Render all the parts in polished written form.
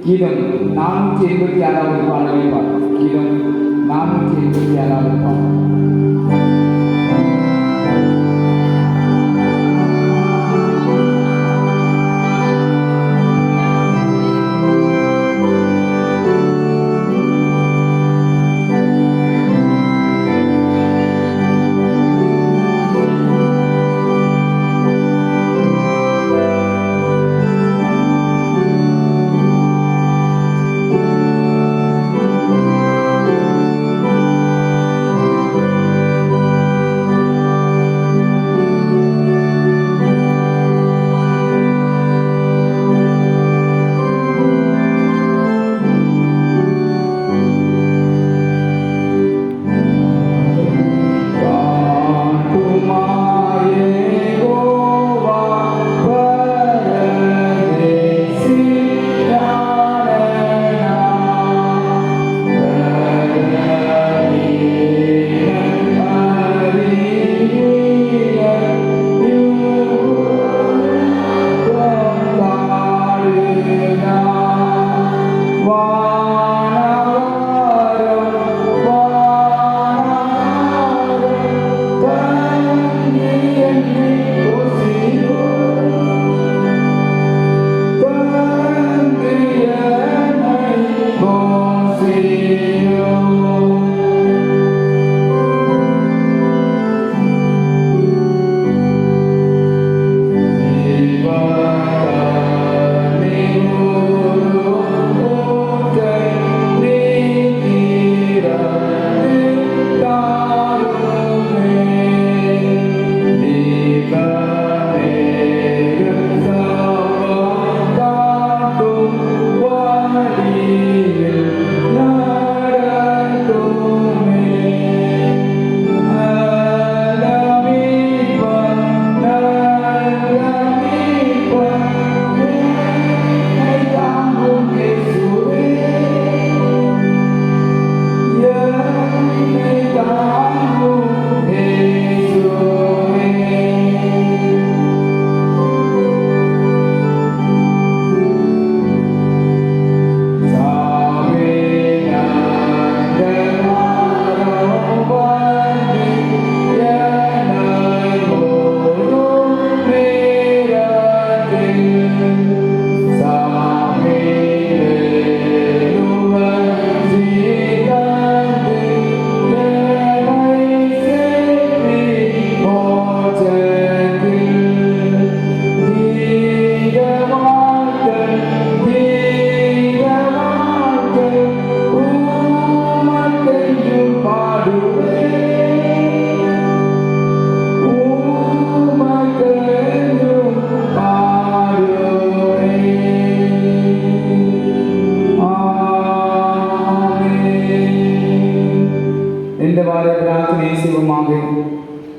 கீதம் 486 பாடலை பார்ப்போம். கீதம் 486 பாடல்.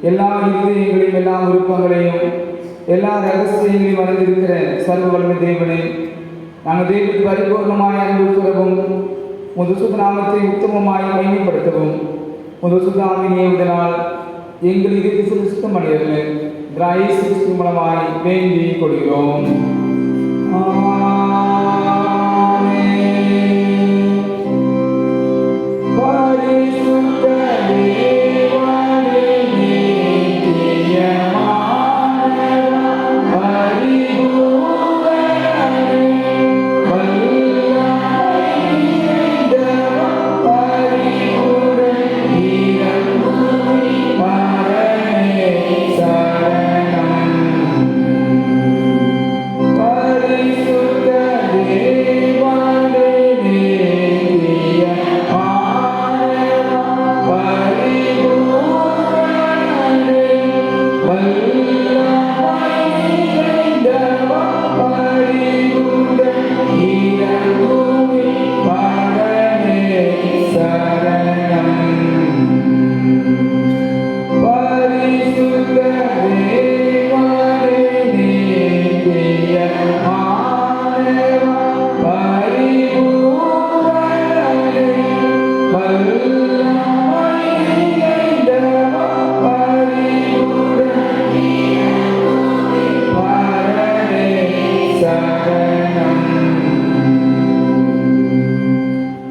எல்லா இருதயங்களையும் எல்லா விருப்பங்களையும் எல்லா ரகசியங்களையும் அறிந்திருக்கிற சர்வ வல்லமை தேவனே, நாங்கள் தேவனுக்கு பரிபூர்ணமாய் அன்பு கூறவும் முது சுத்த நாமத்தை உத்தமமாய் மகிமைப்படுத்தவும் முது சுத்தாவின் ஏவுதனால் எங்கள் இதற்கு சுத்தம் அடையவில்லை திராயசு கிறிஸ்து மூலமாய் வேண்டி கொள்கிறோம்.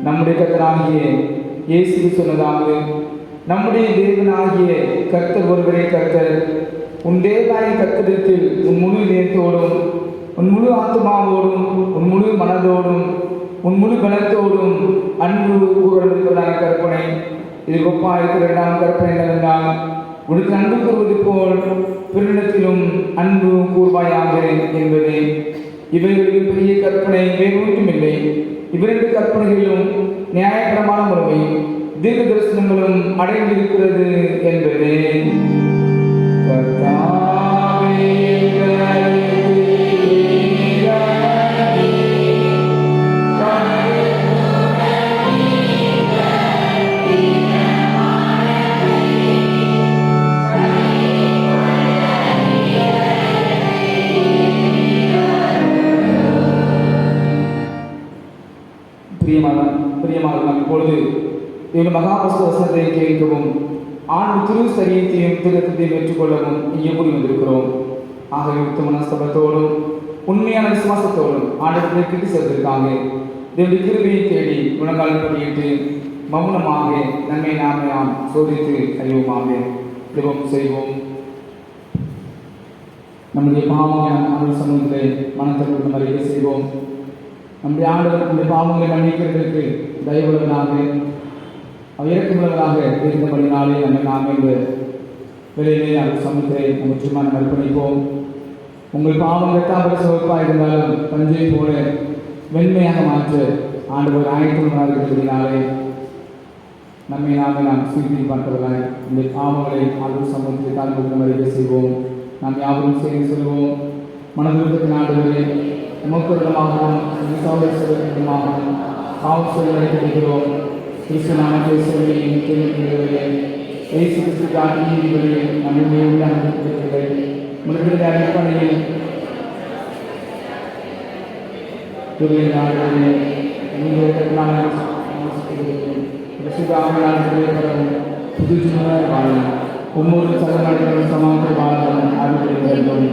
நம்முடைய கர்த்தராகிய இயேசு சொன்னதாவது, நம்முடைய தேவனாகிய கர்த்தர் ஒருவரே கர்த்தர். உன் தேவனாகிய கர்த்தரிடத்தில் உன் முழு இதயத்தோடும் உன் முழு ஆத்மாவோடும் உன் முழு மனதோடும் உன் முழு பலத்தோடும் அன்பு கூறுவதற்கான கற்பனை. இது ஒப்பாக இருக்கிற இரண்டாம் கற்பனை என்னவென்றால், உனக்கு அன்பு கூறுவது போல் பிறனிடத்திலும் அன்பு கூர்வாயாக என்பதே. இவைகளில் பெரிய கற்பனை வேறு ஒன்றுமில்லை. இவ்விரண்டு கற்பனைகளிலும் நியாயப்பிரமாண முறையும் தீர்க்க தரிசனங்களும் அடைந்திருக்கிறது என்பதே. பிரியமானவர்கள், இப்பொழுது இவர்கள் மகாபஸ்த வசனத்தை கேட்கவும் ஆண்டு திரு சரியத்தையும் திருத்தத்தையும் ஏற்றுக்கொள்ளவும் இங்கே கூடி வந்திருக்கிறோம். ஆகவே உத்தம மனஸ்தபத்தோடும் உண்மையான விசுவாசத்தோடும் ஆண்டவர்களை கிட்டு சேர்ந்திருக்காங்க. தேவனுடைய கிருபையை தேடி குணங்கால் படியிட்டு மௌனமாக நன்மை நாமே நாம் சோதித்து அறிவோமாக. ஜெபம் செய்வோம். நம்முடைய பாவமான ஆண்டவர் சமூகத்திலே மனத்தோடு அறிக்கை செய்வோம். நம்முடைய ஆண்டவர் நம்முடைய பாவங்களை மன்னிக்கிறதற்கு தயவுள்ளவனாக அவர் இறக்கமுள்ளவராக இருந்தபடினாலே நம்மை நாம் இந்த விலையிலே அந்த சமூகத்தை நம்ம சும்மா அர்ப்பணிப்போம். உங்கள் பாவம் எட்டாவது சிவப்பாக இருந்தாலும் பஞ்சை போல வெண்மையாக மாற்ற ஆண்டவர் ஆயத்தமாக இருக்கிறதுனாலே நம்மை நாம் சீர்தி பார்த்தவர்களாய் இந்த பாவங்களை ஆண்டவர் சமூகத்தை தாழ்வு அறிக்கை செய்வோம். நாம் யாவரும் சேர்ந்து சொல்வோம். மனதிற்கத்தின் ஆண்டவரை முகமாகவும் சகோதரமாகவும் பாவம் சொல்வதை கிடைக்கிறோம். கிறிஸ்து நாமத்தை சொல்லி இயேசு கிறிஸ்து காட்டி நீதிபதியை நம்முடைய உள்ளானதை முழுவதும் அடிப்படையில் புது வாழும் ஒவ்வொரு சகோதரர்களும் சமாளித்து வாழவும் அறிவுரை வேண்டும்.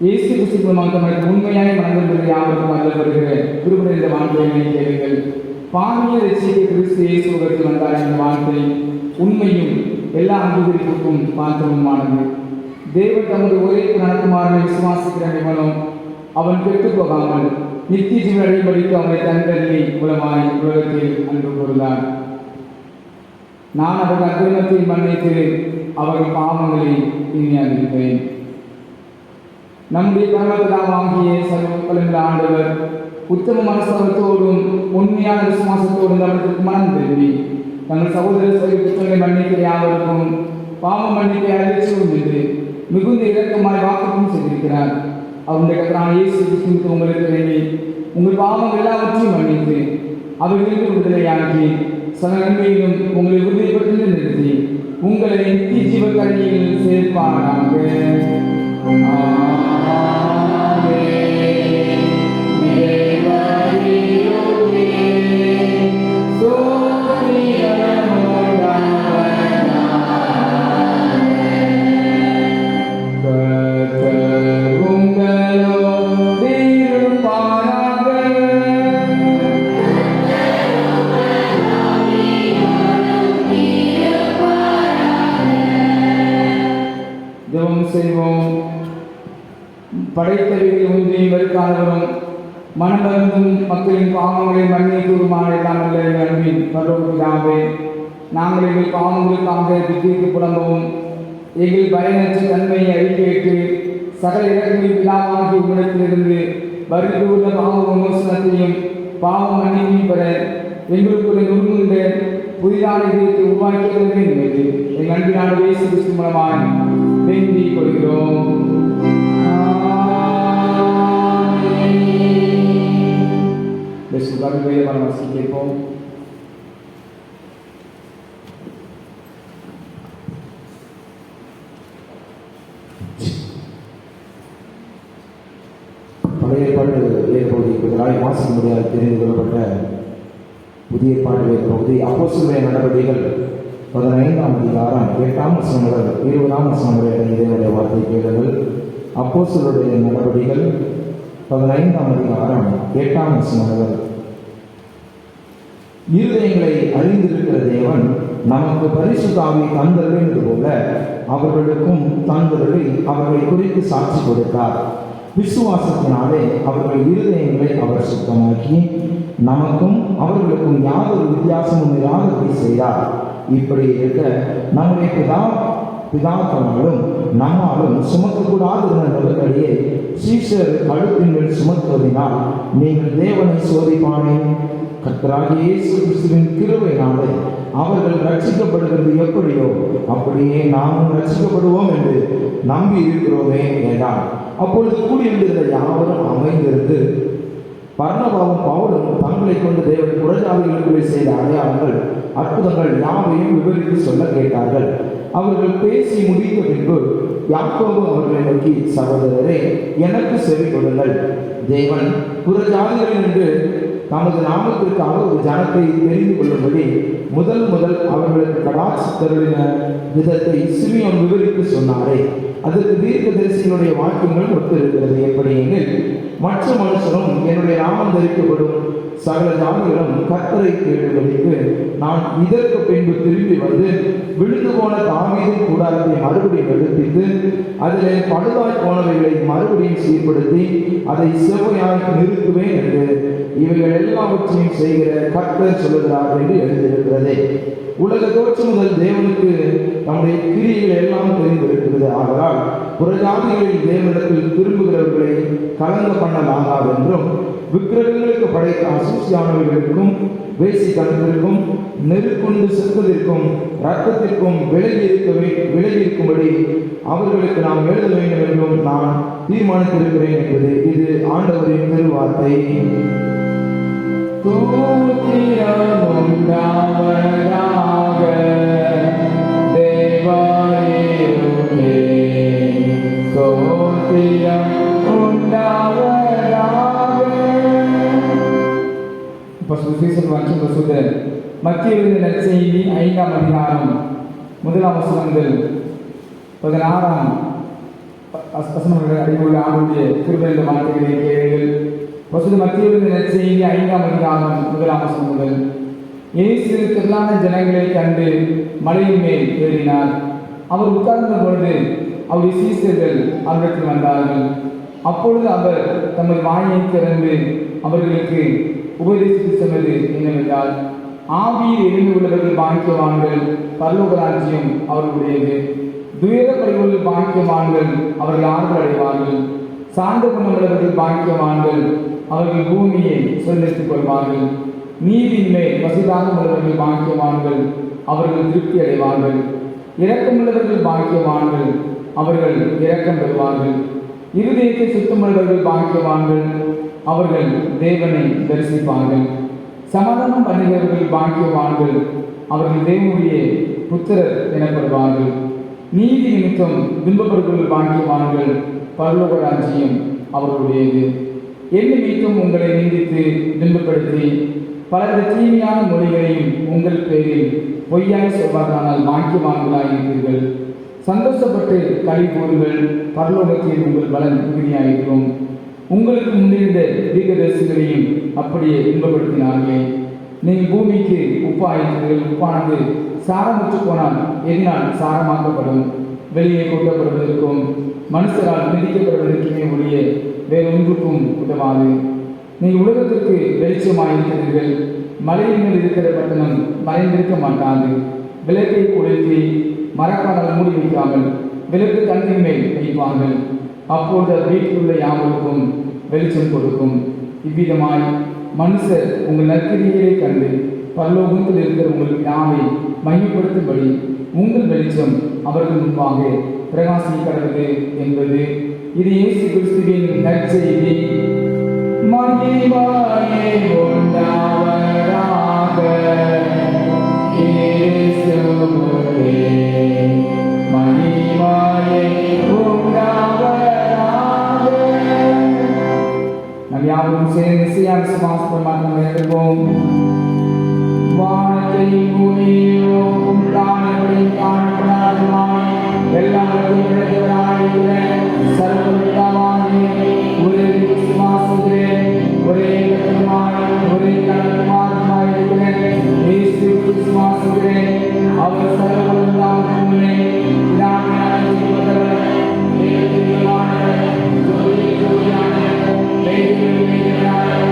இயேசு கிறிஸ்து மூலமாக உண்மையான மனதில் யாருக்கும் அல்லப்படுகிற திருமண இந்த வாழ்க்கையை கேளுங்கள். பாவியை ரசிக்க கிறிஸ்து இயேசு உலகத்தில் வந்தார். இந்த வாழ்க்கை உண்மையும் எல்லா அங்கீகரிப்புக்கும் பாத்திரமானது. தேவன் தமது ஒரே நடக்குமாறனை விசுவாசிக்கிற நிபுணம் அவன் கெட்டுப் போகாமல் நித்திய ஜீவன் அடைபடிக்கு அவனை தந்தனை மூலமாய் உலகத்தில் அன்பு கூறுகிறார். நான் அவர்கள் அக்கிரமத்தை மன்னித்து அவர்கள் பாவங்களை இனி அறிவிப்பேன். நம்முடைய பரமபிதாவாகிய சர்வ ஆண்டவர் உத்தம மனசோடும் உண்மையான விசுவாசத்தோடும் அவர்களுக்கு மனம் திரும்பி தங்கள் சகோதர குற்றங்களை மன்னிக்க யாவருக்கும் பாவம் மன்னிக்க அறிவிச்சும் என்று மிகுந்த இலக்கமாய் வாக்குறுதியும் செய்திருக்கிறார். அவருடைய கர்த்தரான இயேசு கிறிஸ்து உங்களுக்கு வேண்டி உங்கள் பாவங்கள் எல்லாவற்றையும் மன்னித்து அவர்களுக்கு விடுதலையாக்கி சக நன்மையிலும் உங்களை உறுதிப்படுத்தி நிறுத்தி உங்களை நித்திய ஜீவக்கரையில் சேர்ப்பானாக. படைத்தவைகள் ஒன்றையும் வெறுக்காதவரும் மனமருந்தும் மக்களின் பாவங்களை மன்னிக்கூறுமான எல்லாம் அல்ல எங்கள் அன்பின் பரலோகபிதாவே, நாங்கள் எங்கள் பாவங்களுக்காக திட்டிற்கு புலம்பவும் எங்கள் பயனற்ற தன்மையை அறிக்கையிட்டு சகல இடங்களில் பிதாவாகிய உங்களிடத்திலிருந்து வருகிற உள்ள பாவ விமோசனத்தையும் பாவ மன்னிப்பையும் பெற எங்களுக்குள்ள நுண்ணுண்ட புதிதான இதயத்தை உருவாக்கியது என்பது எங்கள் அன்பினான இயேசு கிறிஸ்து மூலமாக வேண்டிக் கொள்கிறோம். கேட்போம். பழைய பாட்டு ஏற்படுத்தி வாசிக்க முடியாது தெரிந்து கொள்ளப்பட்ட புதிய பாட்டு பகுதி அப்போஸ்தலர் நடவடிக்கைகள் 15ஆம் அதிகாரம் 8ஆம் வசனம் முதல் 20ஆம் வசனம் வரை இதனுடைய வார்த்தை கேளுங்கள். அப்போஸ்தலருடைய நடவடிக்கைகள் 15ஆம் அதிகாரம் 8ஆம் வசனம் முதல். இருதயங்களை அறிந்திருக்கிற தேவன் நமக்கு பரிசுத்த ஆவியை தந்தருளினது போல அவர்களுக்கும் தந்தருளி அவர்களை குறித்து சாட்சி கொடுத்தார். விசுவாசத்தினாலே அவர்கள் இருதயங்களை அவர் சுத்தமாக்கி நமக்கும் அவர்களுக்கும் யாதொரு வித்தியாசமும் இராதபடி செய்தார். இப்படி இருக்க நம்முடைய பிதாக்களாலும் நம்மாலும் சுமக்கக்கூடாது நெருக்கடியை சீஷர் கழுத்தின் மேல் சுமத்துவதினால் நீங்கள் தேவனை சோதிப்பானே. கர்த்தராகிய இயேசு கிறிஸ்துவின் கிருபையினாலே அவர்கள் ரட்சிக்கப்படுகிறது எப்படியோ அப்படியே நாமும் ரட்சிக்கப்படுவோம் என்று நம்பி இருக்கிறோமே என்றார். அப்பொழுது கூடியிருந்த யாவரும் அமைந்திருந்து பர்னபாவும் பவுலும் தங்களை கொண்டு தேவன் புறஜாதிகளுக்குள்ளே செய்த அடையாளங்கள் அற்புதங்கள் யாவையும் விவரித்து சொல்ல கேட்டார்கள். அவர்கள் பேசி முடித்த பின்பு யாக்கோபு அவர்களை நோக்கி, சகோதரரே, எனக்கு செவி கொடுங்கள். தேவன் புறஜாதிகள் என்று தமது நாமத்திற்காக ஒரு ஜனத்தை தெரிந்து கொள்ளும்படி முதல் அவர்களுக்கு கடாட்சி தருளின விதத்தை சிமியோன் விவரித்து சொன்னாரே. அதற்கு தீர்க்கதரிசிகளுடைய வாக்கியங்கள் ஒத்திருக்கிறது. எப்படி எனில், மற்ற மனுஷரும் என்னுடைய நாமம் தரிக்கப்படும் சகல ஜாதிகளும் கர்த்தரை தேடுவதற்கு நான் இதற்கு பின்பு திரும்பி வந்து விழுந்து போன தாவீதின் கூடாரத்தை மறுபடியும் எடுப்பித்து அதிலே பழுதாய் போனவைகளை மறுபடியும் சீர்படுத்தி அதை செவ்வையாய் நிறுத்துவேன் என்று இவைகள் எல்லாவற்றையும் செய்கிற கர்த்தர் சொல்லுகிறார் என்று எழுதியிருக்கிறது. உலக தோற்றம் முதல் தேவனுக்கு நம்முடைய கிரியைகள் எல்லாம் தெரிந்திருக்கிறது. ஆதலால் புறஜாதிகளில் தேவனிடத்தில் திரும்புகிறவர்களை கலங்க பண்ணலாகாது என்றும் விக்கிரகங்களுக்கு படைத்த அசூசியானவர்களுக்கும் வேசித்தனத்திற்கும் நெருக்கொண்டு செல்வதற்கும் இரத்தத்திற்கும் விலகி இருக்கும்படி அவர்களுக்கு நாம் எழுத வேண்டும் என்றும் நான் தீர்மானித்திருக்கிறேன் என்பது இது ஆண்டவரின் திருவார்த்தை. மத்திய நற்செய்தி 5ஆம் அதிகாரம் 1ஆம் வசனம் முதல் 16ஆம் வசனம் வரை அடிவுள்ள ஆண்டுடைய திருவிழந்த வார்த்தைகளை கேளுங்கள். மத்திய நற்செய்தி 5ஆம் அதிகாரம் 1ஆம் வசனம் முதல். இயேசு திரளான ஜனங்களை கண்டு மலையின் மேல் ஏறினார். அவர் உட்கார்ந்த பொழுது அவருடைய சீஷர்கள் அவரிடத்தில் வந்தார்கள். அப்பொழுது அவர் தமது வாயை திறந்து அவர்களுக்கு உபதேசித்து சொன்னது என்னவென்றால், ஆவியில் எளிமை உள்ளவர்கள் பாக்கியவான்கள், பரலோக ராஜ்யம் அவர்களுடையது. துயரப்படுவர்கள் பாக்கியவான்கள், அவர்கள் ஆறுதல் அடைவார்கள். சார்ந்த குணமுள்ளவர்கள் பாக்கியவான்கள், அவர்கள் பூமியை சுதந்திரித்துக் கொள்வார்கள். நீதியின்மை பசிதாக உள்ளவர்கள் பாக்கியவான்கள், அவர்கள் திருப்தி அடைவார்கள். இரக்கமுள்ளவர்கள் பாக்கியவான்கள், அவர்கள் இரக்கம் பெறுவார்கள். இருதயத்தை சுத்தமுள்ளவர்கள் பாக்கியவான்கள், அவர்கள் தேவனை தரிசிப்பார்கள். சமாதானம் பண்ணுகிறவர்கள் பாக்கியவான்கள், அவர்கள் தேவனுடைய புத்திரர் எனப்படுவார்கள். நீதி நிமித்தம் துன்பப்படுவர்கள் பாக்கியவான்கள், பரலோக ராஜ்யம் அவர்களுடையது. என் நிமித்தம் உங்களை நிந்தித்து துன்பப்படுத்தி பலவித தீமையான மொழிகளையும் உங்கள் பேரில் பொய்யாய் சொல்வார்களானால் பாக்கியவான்களாயிருப்பீர்கள். சந்தோஷப்பட்டு களி கூறுங்கள், பரலோகத்தில் உங்கள் பலன் மிகுதியாயிருக்கும். உங்களுக்கு முன்னிருந்த தீர்க்கதரிசிகளையும் அப்படியே துன்பப்படுத்தினார்களே. நீங்கள் பூமிக்கு உப்பாயிருக்கிறீர்கள். உப்பானது சாரமுற்று போனால் எதனால் சாரமாக்கப்படும்? வெளியே கூட்டப்படுவதற்கும் மனுஷரால் மிதிக்கப்படுவதற்குமே ஒழிய வேறு ஒன்றுக்கும் உதவாது. நீங்கள் உலகத்திற்கு வெளிச்சமாயிருக்கிறீர்கள். மலையின் மேல் இருக்கிற பட்டணம் மறைந்திருக்க மாட்டாது. விளக்கை கொளுத்தி மரக்காலால் மூடி வைக்காமல் விளக்கு தண்ணீர் மேல் வைப்பார்கள். அப்பொழுது வீட்டிலுள்ள யாவருக்கும் வெளிச்சம் கொடுக்கும். இவ்விதமாய் மனுஷர் உங்கள் நற்கிரிகளை கண்டு பரலோகத்தில் இருக்கிற உங்கள் பிதாவை மையப்படுத்தும்படி உங்கள் வெளிச்சம் அவர்கள் முன்பாக பிரகாசிக்கிறது என்பது இது இயேசு கிறிஸ்துவின் நற்செய்தி. மகிமையே உண்டாவதாக இயேசுவே, மகிமையே உண்டாவதாக. நாம் யாவரும் சேர்ந்து விசுவாசமாக இருப்போம். வானத்தையும் பூமியையும் உண்டானவரையும் காணப்படாதவராய் எல்லாவற்றையும் படைத்தவராயிருக்கிற சர்வபிதாவாகிய ஒரே விசுவாசிக்கிறேன். ஒரே கர்த்தருமாய் ஒரே கடவுளுமாய் இருக்கிற இயேசு விசுவாசிக்கிறேன். அவர் சர்வவல்லவரான முன்னே பிதாவினால் ஜீவனவர், தேவதூதனானவர், ஜோதியானவர், தெய்வீகமானவர்,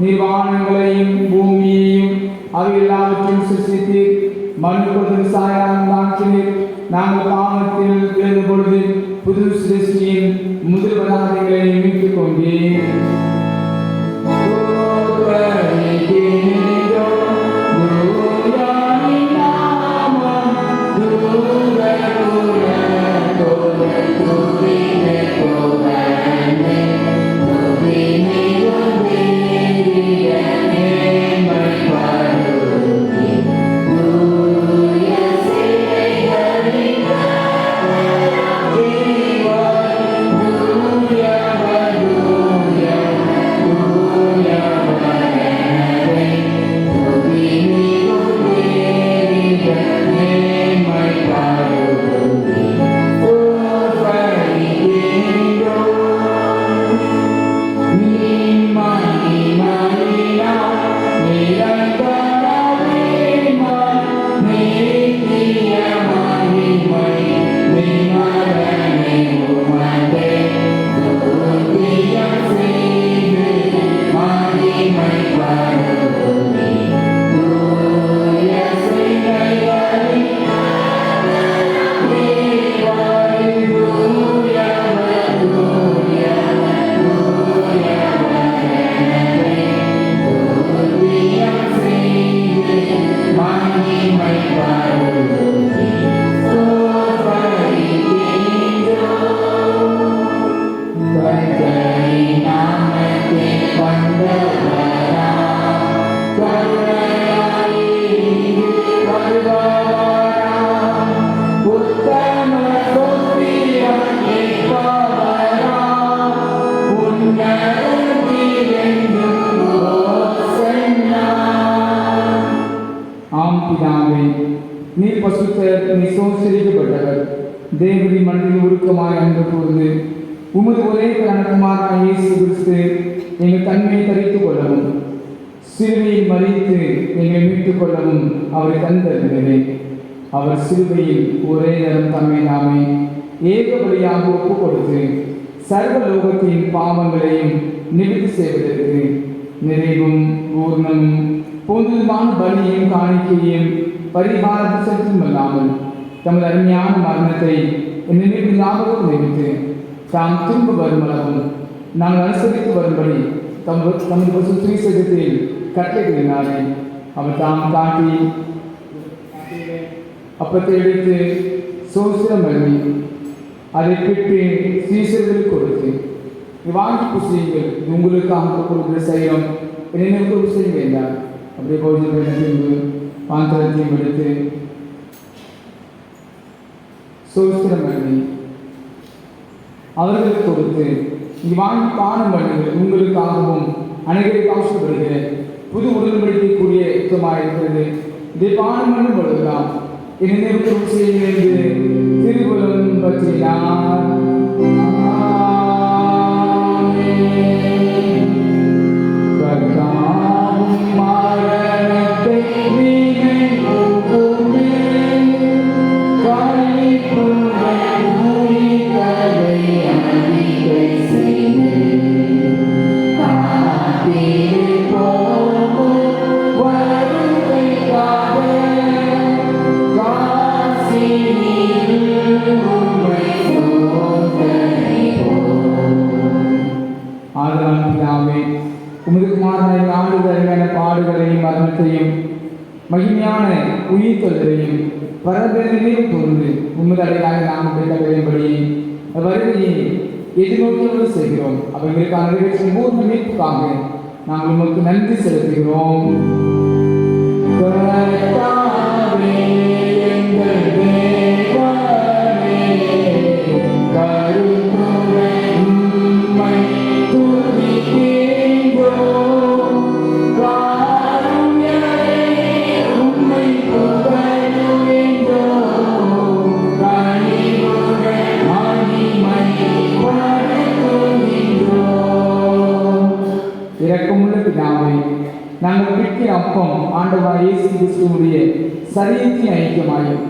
நிர்வாணங்களையும் பூமியையும் அவை எல்லாவற்றையும் சிருஷ்டித்து மனுப்பது சாயாந்தாக்கினீர். நாங்கள் பாவத்தில் விழுந்த பொழுது புது சிருஷ்டியின் முதல் பதார்த்தங்களை மீட்டுக் கொண்டீர். Amen. பிதாவே, நீர் பசுத்தர், நீர் சோசரிக்கப்பட்டவர். தேவனின் மனதில் உருக்கமாய் அன்பு கூர்ந்து உமது ஒரே கணக்குமாரான இயேசு கிறிஸ்து எங்கள் தன்மையை தரித்துக் கொள்ளவும் சிலுவையில் மறித்து எங்களை மீட்டுக் கொள்ளவும் அவரை தந்தறிந்ததே. அவர் சிலுவையில் ஒரே நேரம் தம்மை நாமே ஏக பலியாக ஒப்புக் கொடுத்து சர்வலோகத்தின் பாவங்களையும் நிவர்த்தி செய்வதற்கு நிறைவும் பூர்ணமும் பொதுவான பலியும் காணிக்கையும் பரிகாரத்தை செலுத்துமல்லாமல் தமது அருமையான மரணத்தை நினைவு ஞாபகம் நினைத்து தாம் திரும்ப வருமளவும் நாங்கள் அனுசரித்து வரும்படி தமது சுவிசேஷத்தில் கட்டளையினாலே அவர் தாம் காட்டி அப்பத்தை எடுத்து சோசிரம் பண்ணி அதை பெற்று சீசர்கள் கொடுத்து வாங்கி புசியுங்கள், இது உங்களுக்காக கொடுக்கிற சைலம் நினைவு செய்ய வேண்டாம். அப்படியே போஜன பின்பு பாத்திரத்தையும் எடுத்து சோஸ்திரம் பண்ணி அவர்களுக்கு கொடுத்து இங்கு வாங்கி பானம் பண்ணுங்கள், உங்களுக்காகவும் அனைவருக்கு அவசரப்படுகிற புது உடன்படிக்கைக்குரிய யுத்தமாக இருக்கிறது. இதை பானம் பண்ணும் பொழுதுதான் நினைவு செய்ய என்று திருக்குறளும் பற்றினார். பாடுகளையும் மரணத்தையும் மகிமையான உயிர் தொழிலையும் பரதனையும் பொருள் உண்மையாக நாம் கட்டளையின்படி வருகையை எதிர்நோக்கி செய்கிறோம். அவர்களுக்கான நிறைவேற்றும் பூர்ண மீட்புக்காக நாங்கள் உமக்கு நன்றி செலுத்துகிறோம். நாங்கள் பிடிக்கிற அப்பம் ஆண்டவராகிய இயேசு கிறிஸ்துவுடைய சரீரத்தின் ஐக்கியமாயும்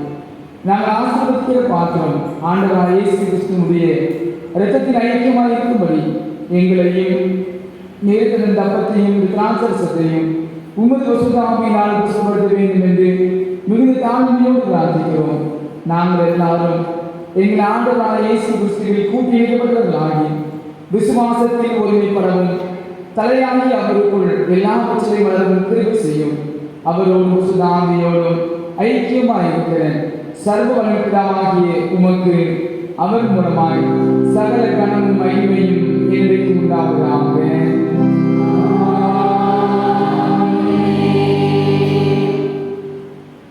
நாங்கள் ஆசீர்வதிக்கிற பாத்திரம் ஆண்டவராகிய இயேசு கிறிஸ்துவுடைய இரத்தத்தின் ஐக்கியமாக இருக்கும்படி எங்களையும் நேர்த்திருந்த அப்பத்தையும் திராட்சரசத்தையும் உமது வசுதாமியினால் புஷ்பப்படுத்த வேண்டும் என்று மிகுந்த தாழ்மையோடு பிரார்த்திக்கிறோம். நாங்கள் எல்லாரும் எங்கள் ஆண்டவராகிய இயேசு கிறிஸ்துவில் கூட்டி இணைக்கப்பட்டவர்களாகி விசுவாசத்தில் ஒருமைப்படவும் தலையாகி அவருக்குள் எல்லாவற்றையும் வளரும் கிருபை செய்யும். அவரோடு சுதாமியோடும் ஐக்கியமாய் இருக்கிற சர்வ வல்லமையாகிய உமக்கு அவர் மூலமாய் சகல கனமும் மகிமையும் என்றைக்கு உண்டாவதாக.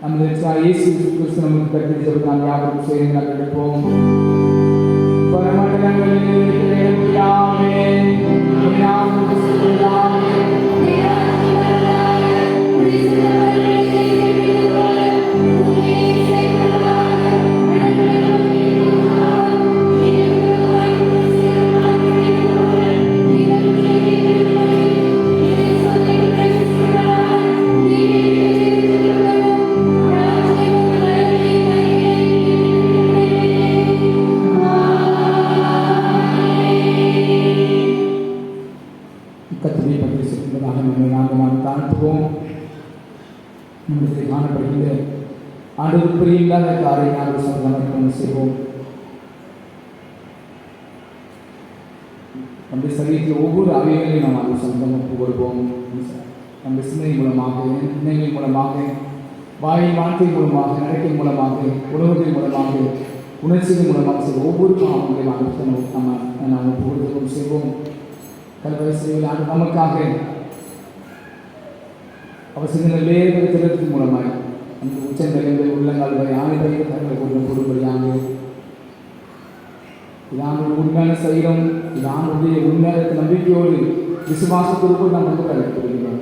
நமது இயேசு கிறிஸ்து நமக்கு கற்பித்தது நாம் யாவரும் சேர்ந்து நாம் எடுப்போம். பரமண்டலங்களில் இருக்கிற யாவே காணப்படுகின்ற ஆண்டவர் பிரியில்லாத காரை நாங்கள் சமர்ப்பணம் செய்வோம். நம்முடைய சரீரத்தில் ஒவ்வொரு அவைகளையும் நாம் அதை சமர்ப்பணம் கொடுப்போம். நம்முடைய சிந்தனை மூலமாக, எண்ணங்கள் மூலமாக, வாயின் வார்த்தை மூலமாக, நடக்கை மூலமாக, உணவுகள் மூலமாக உணர்ச்சியின் மூலமாக செய்வோம். ஒவ்வொரு பாவங்களையும் நம்ம ஒப்புக்கொடுத்து செய்வோம். கல்வரை செய்வதால் நமக்காக அவர் சின்ன வேறு திறத்தின் மூலமாய் அந்த உச்சந்தலைகள் உள்ளங்கால் வரை ஆணைகளை தங்களை கொண்டு கொடுப்படியாக இதானுடைய உண்மையான சைரம், இதானுடைய உண்மையான நம்பிக்கையோடு விசுவாசத்திற்குள் நாம் வந்து அழைக்கப்படுகிறோம்.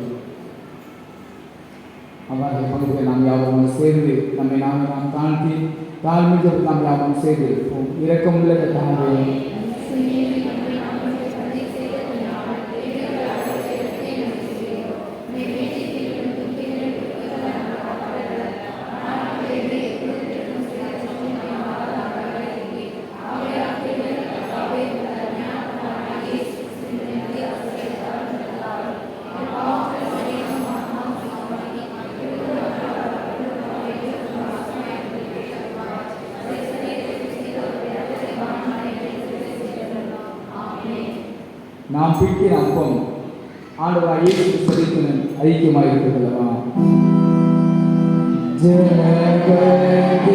அவ்வாறு பங்குகளை நாம் யாவும் சேர்ந்து நம்மை நாம் தாழ்த்தி தாழ்மைக்கு நாம் யாவும் சேர்ந்து இருப்போம். இரக்கமுள்ள கட்டாய நாம் பிடிக்கிற அப்பம் ஆண்டவராக இயேசு கிறிஸ்துவின் ஐக்கியமாக இருக்கிறதல்லவா. ஜெகதீபா